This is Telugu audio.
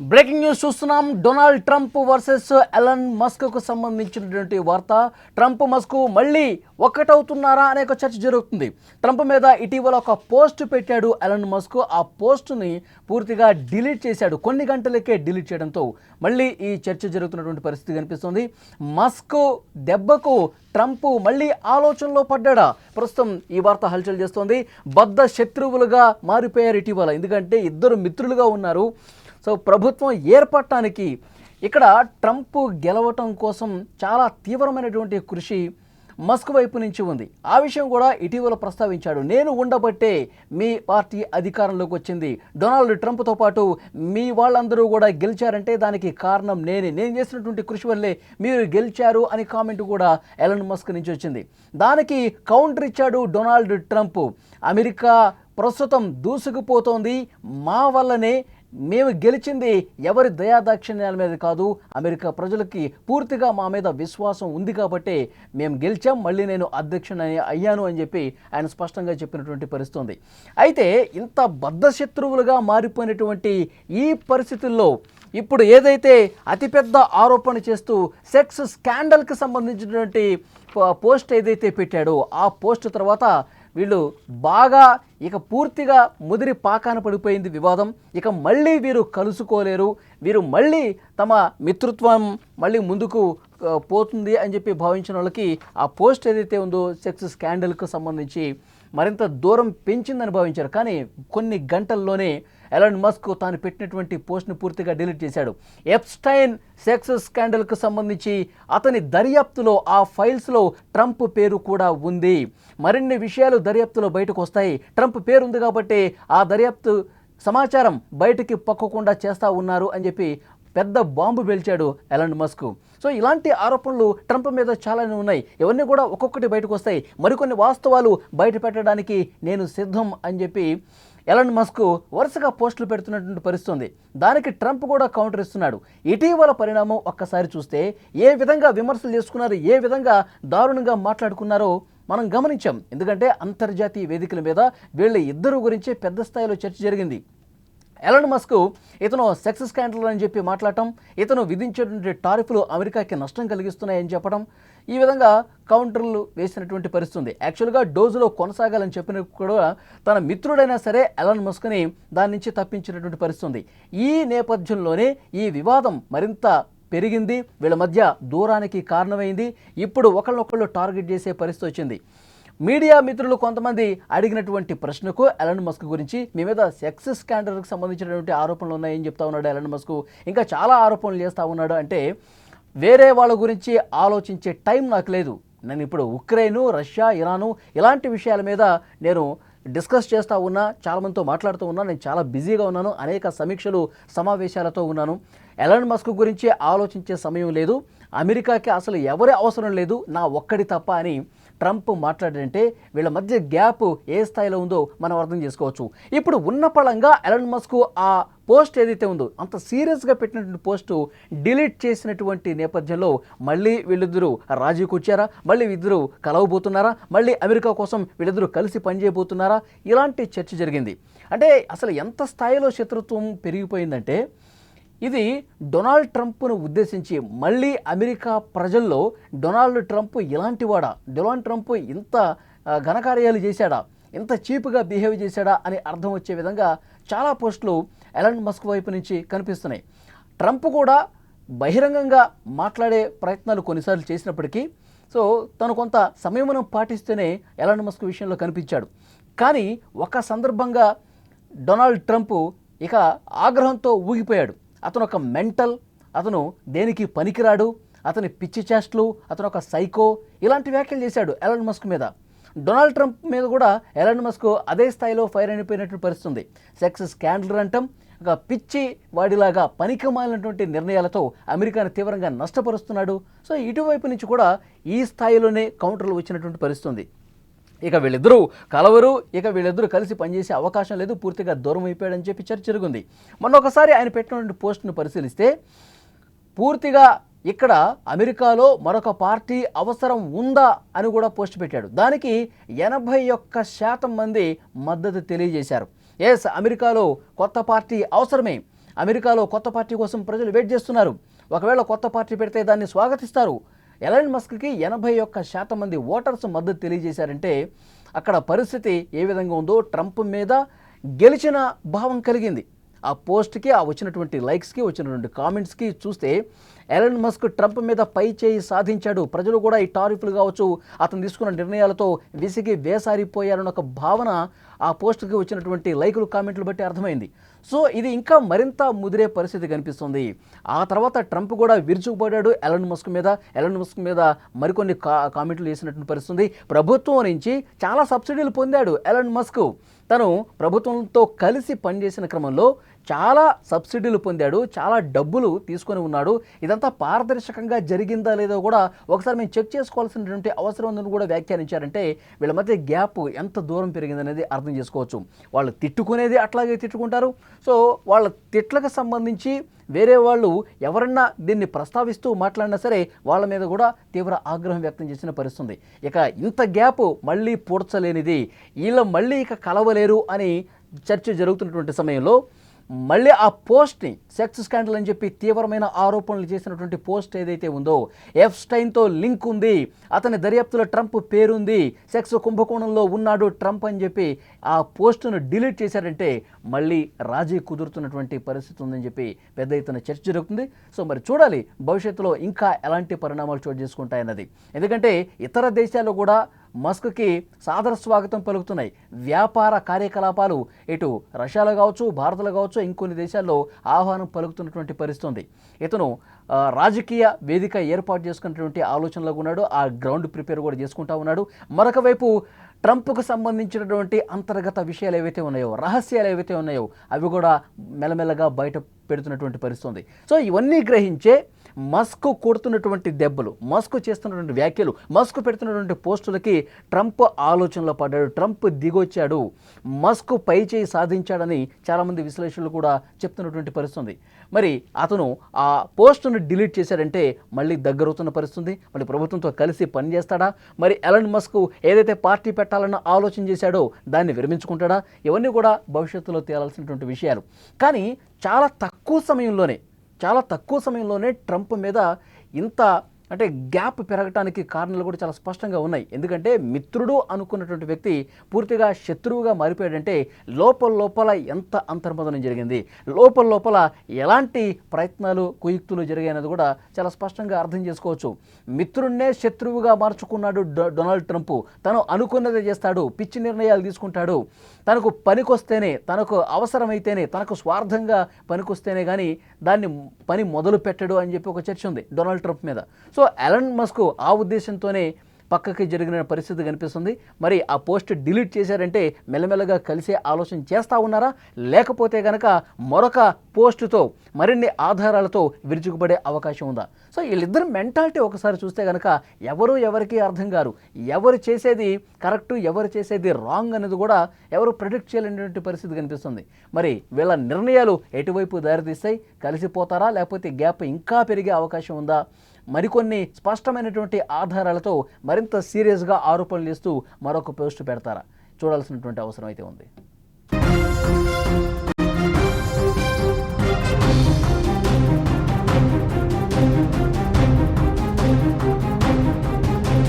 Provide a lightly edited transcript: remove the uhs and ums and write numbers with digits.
బ్రేకింగ్ న్యూస్ చూస్తున్నాం. డొనాల్డ్ ట్రంప్ వర్సెస్ ఎలన్ మస్క్కు సంబంధించినటువంటి వార్త. ట్రంప్ మస్క్ మళ్ళీ ఒక్కటవుతున్నారా అనే ఒక చర్చ జరుగుతుంది. ట్రంప్ మీద ఇటీవల ఒక పోస్ట్ పెట్టాడు ఎలన్ మస్క్. ఆ పోస్ట్ని పూర్తిగా డిలీట్ చేశాడు. కొన్ని గంటలకే డిలీట్ చేయడంతో మళ్ళీ ఈ చర్చ జరుగుతున్నటువంటి పరిస్థితి కనిపిస్తుంది. మస్క్ దెబ్బకు ట్రంప్ మళ్ళీ ఆలోచనలో పడ్డాడా? ప్రస్తుతం ఈ వార్త హల్చల్ చేస్తోంది. బద్ధ శత్రువులుగా మారిపోయారు ఇటీవల. ఎందుకంటే ఇద్దరు మిత్రులుగా ఉన్నారు. సో ప్రభుత్వం ఏర్పడటానికి ఇక్కడ ట్రంప్ గెలవటం కోసం చాలా తీవ్రమైనటువంటి కృషి మస్క్ వైపు నుంచి ఉంది. ఆ విషయం కూడా ఇటీవల ప్రస్తావించాడు. నేను ఉండబట్టే మీ పార్టీ అధికారంలోకి వచ్చింది. డొనాల్డ్ ట్రంప్తో పాటు మీ వాళ్ళందరూ కూడా గెలిచారంటే దానికి కారణం నేను చేసినటువంటి కృషి వల్లే మీరు గెలిచారు అని కామెంట్ కూడా ఎలన్ మస్క్ నుంచి వచ్చింది. దానికి కౌంటర్ ఇచ్చాడు డొనాల్డ్ ట్రంప్. అమెరికా ప్రస్తుతం దూసుకుపోతోంది, మా వల్లనే మేము గెలిచింది ఎవరి దయాదాక్షిణ్యాల మీద కాదు, అమెరికా ప్రజలకి పూర్తిగా మా మీద విశ్వాసం ఉంది కాబట్టి మేము గెలిచాం, మళ్ళీ నేను అధ్యక్షుని అయ్యాను అని చెప్పి ఆయన స్పష్టంగా చెప్పినటువంటి పరిస్థితి ఉంది. అయితే ఇంత బద్ధశత్రువులుగా మారిపోయినటువంటి ఈ పరిస్థితుల్లో ఇప్పుడు ఏదైతే అతిపెద్ద ఆరోపణ చేస్తూ సెక్స్ స్కాండల్కి సంబంధించినటువంటి పోస్ట్ ఏదైతే పెట్టాడో ఆ పోస్ట్ తర్వాత వీళ్ళు బాగా ఇక పూర్తిగా ముదిరి పాకాన పడిపోయింది వివాదం. ఇక మళ్ళీ వీరు కలుసుకోలేరు, వీరు మళ్ళీ తమ మిత్రత్వం మళ్ళీ ముందుకు పోతుంది అని చెప్పి భావించిన వాళ్ళకి ఆ పోస్ట్ ఏదైతే ఉందో సెక్స్ స్కాండల్కు సంబంధించి మరింత దూరం పెంచిందని భావించారు. కానీ కొన్ని గంటల్లోనే ఎలన్ మస్క్ తాను పెట్టినటువంటి పోస్ట్ని పూర్తిగా డిలీట్ చేశాడు. ఎప్స్టైన్ సెక్స్ స్కాండల్కు సంబంధించి అతని దర్యాప్తులో ఆ ఫైల్స్లో ట్రంప్ పేరు కూడా ఉంది. మరిన్ని విషయాలు దర్యాప్తులో బయటకు వస్తాయి. ట్రంప్ పేరు ఉంది కాబట్టి ఆ దర్యాప్తు సమాచారం బయటికి పక్కకుండా చేస్తూ ఉన్నారు అని చెప్పి పెద్ద బాంబు పేల్చాడు ఎలన్ మస్క్. సో ఇలాంటి ఆరోపణలు ట్రంప్ మీద చాలానే ఉన్నాయి. ఇవన్నీ కూడా ఒక్కొక్కటి బయటకు వస్తాయి. మరికొన్ని వాస్తవాలు బయట పెట్టడానికి నేను సిద్ధం అని చెప్పి ఎలన్ మస్క్ వరుసగా పోస్టులు పెడుతున్నటువంటి పరిస్థితి ఉంది. దానికి ట్రంప్ కూడా కౌంటర్ ఇస్తున్నాడు. ఇటీవల పరిణామం ఒక్కసారి చూస్తే ఏ విధంగా విమర్శలు చేసుకున్నారు, ఏ విధంగా దారుణంగా మాట్లాడుకున్నారో మనం గమనించాం. ఎందుకంటే అంతర్జాతీయ వేదికల మీద వీళ్ళ ఇద్దరు గురించి పెద్ద స్థాయిలో చర్చ జరిగింది. ఎలన్ మస్క్ ఇతను సెక్స్ స్కాండల్ అని చెప్పి మాట్లాడటం, ఇతను విధించేటువంటి టారిఫ్లు అమెరికాకి నష్టం కలిగిస్తున్నాయని చెప్పడం, ఈ విధంగా కౌంటర్లు వేసినటువంటి పరిస్థితి ఉంది. యాక్చువల్గా డోజులో కొనసాగాలని చెప్పిన కూడా తన మిత్రుడైనా సరే ఎలన్ మస్క్ని దాని నుంచి తప్పించినటువంటి పరిస్థితి ఉంది. ఈ నేపథ్యంలోనే ఈ వివాదం మరింత పెరిగింది, వీళ్ళ మధ్య దూరానికి కారణమైంది. ఇప్పుడు ఒకళ్ళొకళ్ళు టార్గెట్ చేసే పరిస్థితి వచ్చింది. మీడియా మిత్రులు కొంతమంది అడిగినటువంటి ప్రశ్నకు ఎలన్ మస్క్ గురించి మీ మీద సెక్స్ స్కాండల్కి సంబంధించినటువంటి ఆరోపణలు ఉన్నాయని చెప్తా ఉన్నాడు ఎలన్ మస్క్. ఇంకా చాలా ఆరోపణలు చేస్తూ ఉన్నాడు. అంటే వేరే వాళ్ళ గురించి ఆలోచించే టైం నాకు లేదు, నేను ఇప్పుడు ఉక్రెయిన్, రష్యా, ఇరాను ఇలాంటి విషయాల మీద నేను డిస్కస్ చేస్తూ ఉన్నా, చాలామందితో మాట్లాడుతూ ఉన్నా, నేను చాలా బిజీగా ఉన్నాను, అనేక సమీక్షలు సమావేశాలతో ఉన్నాను. ఎలన్ మస్క్ గురించి ఆలోచించే సమయం లేదు, అమెరికాకి అసలు ఎవరి అవసరం లేదు, నా ఒక్కడి తప్ప అని ట్రంప్ మాట్లాడాడంటే వీళ్ళ మధ్య గ్యాప్ ఏ స్థాయిలో ఉందో మనం అర్థం చేసుకోవచ్చు. ఇప్పుడు ఉన్న పళంగా ఎలన్ మస్క్ ఆ పోస్ట్ ఏదైతే ఉందో అంత సీరియస్గా పెట్టినటువంటి పోస్టు డిలీట్ చేసినటువంటి నేపథ్యంలో మళ్ళీ వీళ్ళిద్దరూ రాజీకి వచ్చారా, మళ్ళీ ఇద్దరు కలవబోతున్నారా, మళ్ళీ అమెరికా కోసం వీళ్ళిద్దరూ కలిసి పనిచేయబోతున్నారా, ఇలాంటి చర్చ జరిగింది. అంటే అసలు ఎంత స్థాయిలో శత్రుత్వం పెరిగిపోయిందంటే ఇది డొనాల్డ్ ట్రంప్ను ఉద్దేశించి మళ్ళీ అమెరికా ప్రజల్లో డొనాల్డ్ ట్రంప్ ఇలాంటి వాడా, డొనాల్డ్ ట్రంప్ ఇంత ఘనకార్యాలు చేశాడా, ఇంత చీప్గా బిహేవ్ చేశాడా అని అర్థం వచ్చే విధంగా చాలా పోస్టులు ఎలన్ మస్క్ వైపు నుంచి కనిపిస్తున్నాయి. ట్రంప్ కూడా బహిరంగంగా మాట్లాడే ప్రయత్నాలు కొన్నిసార్లు చేసినప్పటికీ సో తను కొంత సంయమనం పాటిస్తూనే ఎలన్ మస్క్ విషయంలో కనిపించాడు. కానీ ఒక సందర్భంగా డొనాల్డ్ ట్రంప్ ఇక ఆగ్రహంతో ఊగిపోయాడు. అతను ఒక మెంటల్, అతను దేనికి పనికిరాడు, అతని పిచ్చి చేష్టలు, అతను ఒక సైకో, ఇలాంటి వ్యాఖ్యలు చేశాడు ఎలన్ మస్క్ మీద. డొనాల్డ్ ట్రంప్ మీద కూడా ఎలన్ మస్క్ అదే స్థాయిలో ఫైర్ అయిపోయినటువంటి పరిస్థితి ఉంది. సెక్స్ స్కాండల్ అంటాం, ఒక పిచ్చి వాడిలాగా పనికిమాలినటువంటి నిర్ణయాలతో అమెరికాను తీవ్రంగా నష్టపరుస్తున్నాడు. సో ఇటువైపు నుంచి కూడా ఈ స్థాయిలోనే కౌంటర్లు వచ్చినటువంటి పరిస్థితి ఉంది. ఇక వీళ్ళిద్దరూ కలవరు, ఇక వీళ్ళిద్దరూ కలిసి పనిచేసే అవకాశం లేదు, పూర్తిగా దూరం అయిపోయాడని చెప్పి చర్చ జరుగుంది. మొన్న ఒకసారి ఆయన పెట్టినటువంటి పోస్ట్ను పరిశీలిస్తే పూర్తిగా ఇక్కడ అమెరికాలో మరొక పార్టీ అవసరం ఉందా అని కూడా పోస్ట్ పెట్టాడు. దానికి 81% మంది మద్దతు తెలియజేశారు. ఎస్, అమెరికాలో కొత్త పార్టీ అవసరమే, అమెరికాలో కొత్త పార్టీ కోసం ప్రజలు వెయిట్ చేస్తున్నారు. ఒకవేళ కొత్త పార్టీ పెడితే దాన్ని స్వాగతిస్తారు. ఎలాన్ మస్క్కి 81% మంది ఓటర్స్ మద్దతు తెలియజేశారంటే అక్కడ పరిస్థితి ఏ విధంగా ఉందో ట్రంప్ మీద గెలిచిన భావం కలిగింది. ఆ పోస్ట్కి, ఆ వచ్చినటువంటి లైక్స్కి, వచ్చినటువంటి కామెంట్స్కి చూస్తే ఎలాన్ మస్క్ ట్రంప్ మీద పై చేయి సాధించాడు. ప్రజలు కూడా ఈ టారిఫ్లు కావచ్చు, అతను తీసుకున్న నిర్ణయాలతో విసిగి వేసారిపోయారన్న ఒక భావన ఆ పోస్ట్కి వచ్చినటువంటి లైకులు, కామెంట్లు బట్టి అర్థమైంది. సో ఇది ఇంకా మరింత ముదిరే పరిస్థితి కనిపిస్తుంది. ఆ తర్వాత ట్రంప్ కూడా విరుచుకుపడ్డాడు ఎలాన్ మస్క్ మీద. ఎలాన్ మస్క్ మీద మరికొన్ని కామెంట్లు చేసినటువంటి పరిస్థితి. ప్రభుత్వం నుంచి చాలా సబ్సిడీలు పొందాడు ఎలాన్ మస్క్. తను ప్రభుత్వంతో కలిసి పనిచేసిన క్రమంలో చాలా సబ్సిడీలు పొందాడు, చాలా డబ్బులు తీసుకొని ఉన్నాడు. ఇదంతా పారదర్శకంగా జరిగిందా లేదో కూడా ఒకసారి మేము చెక్ చేసుకోవాల్సినటువంటి అవసరం ఉందని కూడా వ్యాఖ్యానించారంటే వీళ్ళ మధ్య గ్యాప్ ఎంత దూరం పెరిగిందనేది అర్థం చేసుకోవచ్చు. వాళ్ళు తిట్టుకునేది అట్లాగే తిట్టుకుంటారు. సో వాళ్ళ తిట్లకు సంబంధించి వేరే వాళ్ళు ఎవరన్నా దీన్ని ప్రస్తావిస్తూ మాట్లాడినా సరే వాళ్ళ మీద కూడా తీవ్ర ఆగ్రహం వ్యక్తం చేసిన పరిస్థితుంది. ఇక ఇంత గ్యాప్ మళ్ళీ పూడ్చలేనిది, వీళ్ళు మళ్ళీ ఇక కలవలేరు అని చర్చ జరుగుతున్నటువంటి సమయంలో మళ్ళీ ఆ పోస్ట్ని సెక్స్ స్కాండల్ అని చెప్పి తీవ్రమైన ఆరోపణలు చేసినటువంటి పోస్ట్ ఏదైతే ఉందో, ఎప్స్టైన్తో లింక్ ఉంది, అతని దర్యాప్తులో ట్రంప్ పేరుంది, సెక్స్ కుంభకోణంలో ఉన్నాడు ట్రంప్ అని చెప్పి ఆ పోస్టును డిలీట్ చేశారంటే మళ్ళీ రాజీ కుదురుతున్నటువంటి పరిస్థితి ఉందని చెప్పి పెద్ద ఎత్తున చర్చ జరుగుతుంది. సో మరి చూడాలి భవిష్యత్తులో ఇంకా ఎలాంటి పరిణామాలు చోటు చేసుకుంటాయన్నది. ఎందుకంటే ఇతర దేశాల్లో కూడా మస్క్కి సాదర స్వాగతం పలుకుతున్నాయి. వ్యాపార కార్యకలాపాలు ఇటు రష్యాలో కావచ్చు, భారత్లో కావచ్చు, ఇంకొన్ని దేశాల్లో ఆహ్వానం పలుకుతున్నటువంటి పరిస్థితి. ఇతను రాజకీయ వేదిక ఏర్పాటు చేసుకున్నటువంటి ఆలోచనలో ఉన్నాడు. ఆ గ్రౌండ్ ప్రిపేర్ కూడా చేసుకుంటా ఉన్నాడు. మరొక వైపు ట్రంప్కు సంబంధించినటువంటి అంతర్గత విషయాలు ఏవైతే ఉన్నాయో, రహస్యాలు ఏవైతే ఉన్నాయో అవి కూడా మెల్లమెల్లగా బయట పెడుతున్నటువంటి పరిస్థితి. సో ఇవన్నీ గ్రహించే మస్క్ కొడుతున్నటువంటి దెబ్బలు, మస్క్ చేస్తున్నటువంటి వ్యాఖ్యలు, మస్క్ పెడుతున్నటువంటి పోస్టులకి ట్రంప్ ఆలోచనలో పడ్డాడు, ట్రంప్ దిగొచ్చాడు, మస్క్ పై చేయి సాధించాడని చాలామంది విశ్లేషకులు కూడా చెప్తున్నటువంటి పరిస్థితి. మరి అతను ఆ పోస్టును డిలీట్ చేశాడంటే మళ్ళీ దగ్గరవుతున్న పరిస్థితి. మళ్ళీ ప్రభుత్వంతో కలిసి పనిచేస్తాడా? మరి ఎలాన్ మస్క్ ఏదైతే పార్టీ పెట్టాలన్న ఆలోచన చేశాడో దాన్ని విరమించుకుంటాడా? ఇవన్నీ కూడా భవిష్యత్తులో తేలాల్సినటువంటి విషయాలు. కానీ చాలా తక్కువ సమయంలోనే ట్రంప్ మీద ఇంత అంటే గ్యాప్ పెరగటానికి కారణాలు కూడా చాలా స్పష్టంగా ఉన్నాయి. ఎందుకంటే మిత్రుడు అనుకున్నటువంటి వ్యక్తి పూర్తిగా శత్రువుగా మారిపోయాడంటే లోపల ఎంత అంతర్మదనం జరిగింది, లోపల ఎలాంటి ప్రయత్నాలు, కుయుక్తులు జరిగాయన్నది కూడా చాలా స్పష్టంగా అర్థం చేసుకోవచ్చు. మిత్రుడినే శత్రువుగా మార్చుకున్నాడు డొనాల్డ్ ట్రంప్. తను అనుకున్నదే చేస్తాడు, పిచ్చి నిర్ణయాలు తీసుకుంటాడు, తనకు పనికొస్తేనే, తనకు అవసరమైతేనే, తనకు స్వార్థంగా పనికొస్తేనే కానీ దాన్ని పని మొదలు పెట్టడు అని చెప్పి ఒక చర్చ ఉంది డొనాల్డ్ ట్రంప్ మీద. సో ఎలాన్ మస్క్ ఆ ఉద్దేశంతోనే పక్కకి జరిగిన పరిస్థితి కనిపిస్తుంది. మరి ఆ పోస్ట్ డిలీట్ చేశారంటే మెల్లమెల్లగా కలిసే ఆలోచన చేస్తూ ఉన్నారా, లేకపోతే కనుక మరొక పోస్టుతో మరిన్ని ఆధారాలతో విరుచుకుపడే అవకాశం ఉందా? సో వీళ్ళిద్దరు మెంటాలిటీ ఒకసారి చూస్తే కనుక ఎవరికి అర్థం కారు. ఎవరు చేసేది కరెక్టు, ఎవరు చేసేది రాంగ్ అనేది కూడా ఎవరు ప్రెడిక్ట్ చేయలేనటువంటి పరిస్థితి కనిపిస్తుంది. మరి వీళ్ళ నిర్ణయాలు ఎటువైపు దారితీస్తాయి? కలిసిపోతారా, లేకపోతే గ్యాప్ ఇంకా పెరిగే అవకాశం ఉందా? మరికొన్ని స్పష్టమైనటువంటి ఆధారాలతో మరింత సీరియస్గా ఆరోపణలు చేస్తూ మరొక పోస్ట్ పెడతారా? చూడాల్సినటువంటి అవసరం అయితే ఉంది.